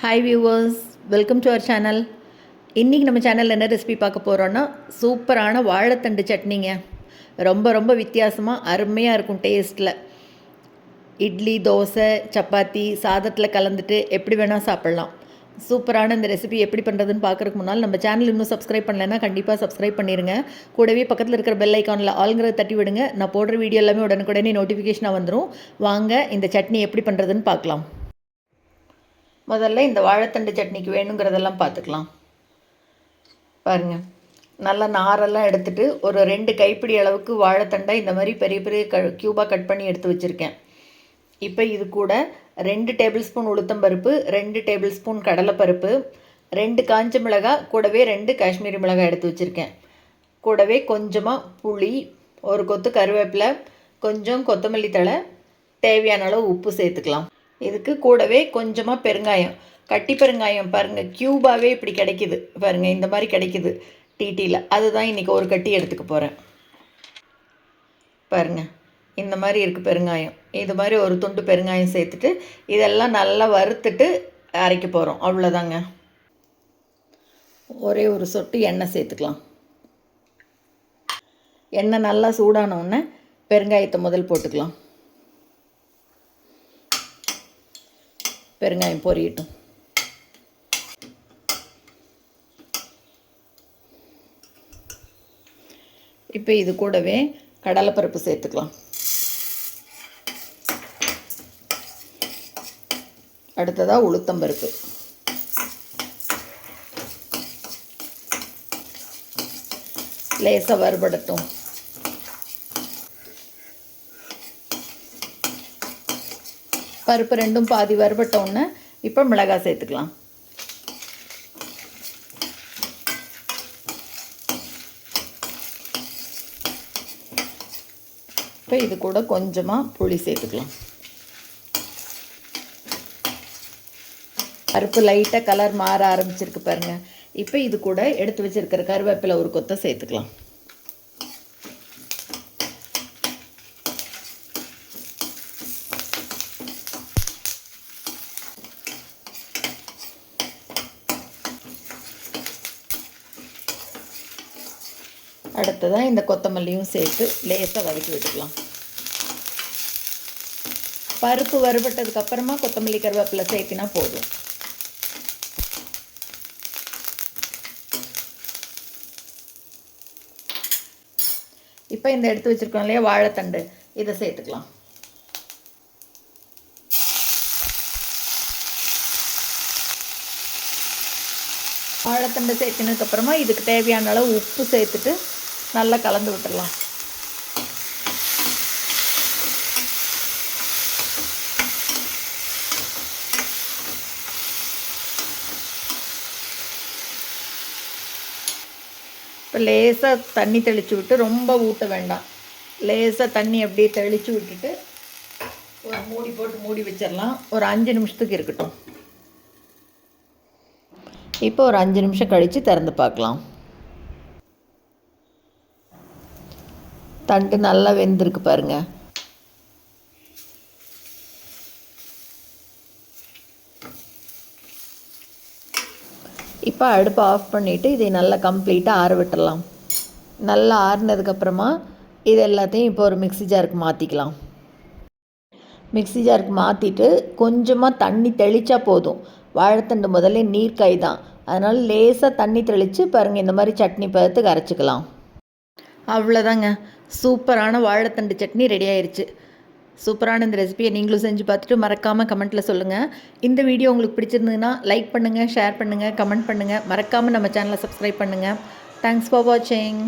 Hi viewers, welcome to our channel. இன்றைக்கி நம்ம சேனலில் என்ன ரெசிபி பார்க்க போகிறோன்னா சூப்பரான வாழைத்தண்டு சட்னிங்க. ரொம்ப ரொம்ப வித்தியாசமாக அருமையாக இருக்கும் டேஸ்ட்டில். இட்லி, தோசை, சப்பாத்தி, சாதத்தில் கலந்துட்டு எப்படி வேணால் சாப்பிட்லாம். சூப்பரான இந்த ரெசிபி எப்படி பண்ணுறதுன்னு பார்க்குறதுக்கு முன்னால் நம்ம சேனல் இன்னும் சப்ஸ்கிரைப் பண்ணலைன்னா கண்டிப்பாக சப்ஸ்கிரைப் பண்ணிடுங்க. கூடவே பக்கத்தில் இருக்கிற பெல் ஐக்கானில் ஆளுங்கிறத தட்டி விடுங்க. நான் போடுற வீடியோ எல்லாமே உடனுக்குடனே நோட்டிஃபிகேஷனாக வந்துடும். வாங்க இந்த சட்னி எப்படி பண்ணுறதுன்னு பார்க்கலாம். முதல்ல இந்த வாழைத்தண்டு சட்னிக்கு வேணுங்கிறதெல்லாம் பார்த்துக்கலாம். பாருங்கள், நல்லா நாரெல்லாம் எடுத்துகிட்டு ஒரு 2 கைப்பிடி அளவுக்கு வாழைத்தண்டை இந்த மாதிரி பெரிய பெரிய க்யூபாக கட் பண்ணி எடுத்து வச்சுருக்கேன். இப்போ இது கூட 2 டேபிள் ஸ்பூன் உளுத்தம்பருப்பு, 2 டேபிள் ஸ்பூன் கடலைப்பருப்பு, 2 காஞ்ச மிளகாய், கூடவே 2 காஷ்மீரி மிளகாய் எடுத்து வச்சுருக்கேன். கூடவே கொஞ்சமாக புளி, ஒரு கொத்து கருவேப்பிலை, கொஞ்சம் கொத்தமல்லி தழை, தேவையான அளவு உப்பு சேர்த்துக்கலாம். இதுக்கு கூடவே கொஞ்சமாக பெருங்காயம், கட்டி பெருங்காயம் பாருங்கள், க்யூபாகவே இப்படி கிடைக்கிது பாருங்கள், இந்த மாதிரி கிடைக்கிது டிடியில். அதுதான் இன்றைக்கி ஒரு கட்டி எடுத்துக்க போகிறேன். பாருங்கள், இந்த மாதிரி இருக்குது பெருங்காயம். இது மாதிரி ஒரு துண்டு பெருங்காயம் சேர்த்துட்டு இதெல்லாம் நல்லா வறுத்துட்டு அரைக்க போகிறோம். அவ்வளோதாங்க. ஒரே ஒரு சொட்டு எண்ணெய் சேர்த்துக்கலாம். எண்ணெய் நல்லா சூடானோடனே பெருங்காயத்தை முதல் போட்டுக்கலாம். பெருங்காயம் பொரியட்டும். இப்போ இது கூடவே கடலைப்பருப்பு சேர்த்துக்கலாம். அடுத்ததாக உளுத்தம்பருப்பு. லேசாக வறுபடட்டும். பருப்பு ரெண்டும் பாதி வறுபட்டோன்னே இப்போ மிளகாய் சேர்த்துக்கலாம். இப்போ இது கூட கொஞ்சமாக புளி சேர்த்துக்கலாம். பருப்பு லைட்டாக கலர் மாற ஆரம்பிச்சிருக்கு பாருங்கள். இப்போ இது கூட எடுத்து வச்சுருக்கிற கருவேப்பிலை ஒரு கொத்தை சேர்த்துக்கலாம். அடுத்ததாக இந்த கொத்தமல்லியும் சேர்த்து லேசாக வதக்கி விட்டுக்கலாம். பருப்பு வறுபட்டதுக்கப்புறமா கொத்தமல்லி கருவேப்பிலை சேர்த்தினா போதும். இப்போ இந்த எடுத்து வச்சுருக்கோம் இல்லையா வாழைத்தண்டு, இதை சேர்த்துக்கலாம். வாழைத்தண்டு சேர்த்தினதுக்கப்புறமா இதுக்கு தேவையான அளவு உப்பு சேர்த்துட்டு நல்லா கலந்து விட்டுடலாம். இப்போ லேசாக தண்ணி தெளித்து விட்டு, ரொம்ப ஊற்ற வேண்டாம், லேசாக தண்ணி அப்படியே தெளித்து விட்டுட்டு ஒரு மூடி போட்டு மூடி வச்சிடலாம். ஒரு 5 நிமிஷத்துக்கு இருக்கட்டும். இப்போ ஒரு 5 நிமிஷம் கழித்து திறந்து பார்க்கலாம். தண்டு நல்லா வெந்திருக்கு பாருங்கள். இப்போ அடுப்பை ஆஃப் பண்ணிவிட்டு இதை நல்லா கம்ப்ளீட்டாக ஆற விட்டுடலாம். நல்லா ஆறுனதுக்கப்புறமா இது எல்லாத்தையும் இப்போ ஒரு மிக்ஸி ஜாருக்கு மாற்றிக்கலாம். மிக்ஸி ஜாருக்கு மாற்றிட்டு கொஞ்சமாக தண்ணி தெளித்தா போதும். வாழைத்தண்டு முதல்ல நீர்க்காய் தான், அதனால் லேசாக தண்ணி தெளித்து பாருங்கள், இந்த மாதிரி சட்னி பதத்துக்கு அரைச்சிக்கலாம். அவ்வளோதாங்க, சூப்பரான வாழைத்தண்டு சட்னி ரெடி ஆயிடுச்சு. சூப்பரான இந்த ரெசிபியை நீங்களும் செஞ்சு பார்த்துட்டு மறக்காமல் கமெண்ட்டில் சொல்லுங்கள். இந்த வீடியோ உங்களுக்கு பிடிச்சிருந்ததுன்னா லைக் பண்ணுங்கள், ஷேர் பண்ணுங்கள், கமெண்ட் பண்ணுங்கள். மறக்காமல் நம்ம சேனலை சப்ஸ்கிரைப் பண்ணுங்கள். தேங்க்ஸ் ஃபார் வாட்சிங்.